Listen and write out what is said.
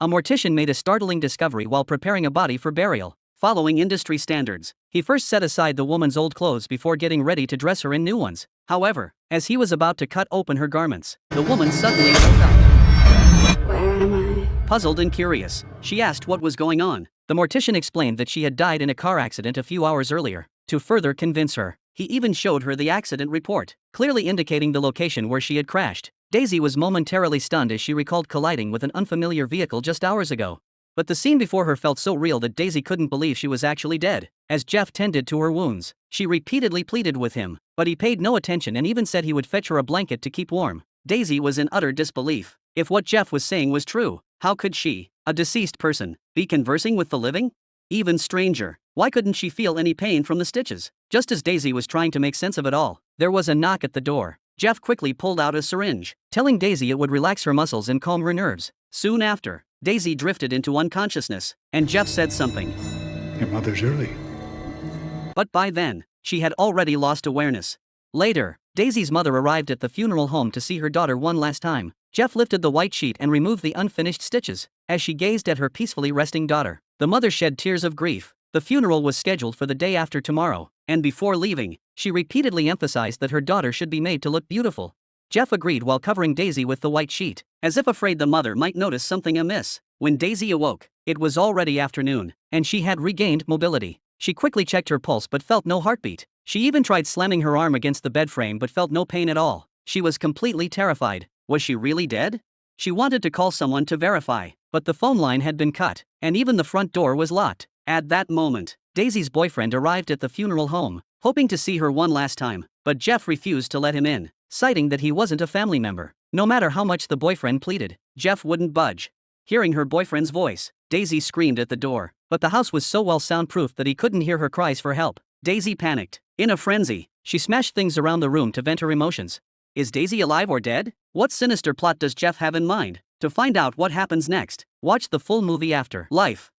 a mortician made a startling discovery while preparing a body for burial. Following industry standards, he first set aside the woman's old clothes before getting ready to dress her in new ones. However, as he was about to cut open her garments, the woman suddenly woke up. Where am I? Puzzled and curious, she asked what was going on. The mortician explained that she had died in a car accident a few hours earlier. To further convince her, he even showed her the accident report, clearly indicating the location where she had crashed. Daisy was momentarily stunned as she recalled colliding with an unfamiliar vehicle just hours ago. But the scene before her felt so real that Daisy couldn't believe she was actually dead. As Jeff tended to her wounds, she repeatedly pleaded with him, but he paid no attention and even said he would fetch her a blanket to keep warm. Daisy was in utter disbelief. If what Jeff was saying was true, how could she, a deceased person, be conversing with the living? Even stranger, why couldn't she feel any pain from the stitches? Just as Daisy was trying to make sense of it all, there was a knock at the door. Jeff quickly pulled out a syringe, telling Daisy it would relax her muscles and calm her nerves. Soon after, Daisy drifted into unconsciousness, and Jeff said something. Your mother's early. But by then, she had already lost awareness. Later, Daisy's mother arrived at the funeral home to see her daughter one last time. Jeff lifted the white sheet and removed the unfinished stitches. As she gazed at her peacefully resting daughter, the mother shed tears of grief. The funeral was scheduled for the day after tomorrow, and before leaving, she repeatedly emphasized that her daughter should be made to look beautiful. Jeff agreed while covering Daisy with the white sheet, as if afraid the mother might notice something amiss. When Daisy awoke, it was already afternoon, and she had regained mobility. She quickly checked her pulse but felt no heartbeat. She even tried slamming her arm against the bed frame but felt no pain at all. She was completely terrified. Was she really dead? She wanted to call someone to verify, but the phone line had been cut, and even the front door was locked. At that moment, Daisy's boyfriend arrived at the funeral home, hoping to see her one last time, but Jeff refused to let him in, citing that he wasn't a family member. No matter how much the boyfriend pleaded, Jeff wouldn't budge. Hearing her boyfriend's voice, Daisy screamed at the door, but the house was so well soundproofed that he couldn't hear her cries for help. Daisy panicked. In a frenzy, she smashed things around the room to vent her emotions. Is Daisy alive or dead? What sinister plot does Jeff have in mind? To find out what happens next, watch the full movie After.Life.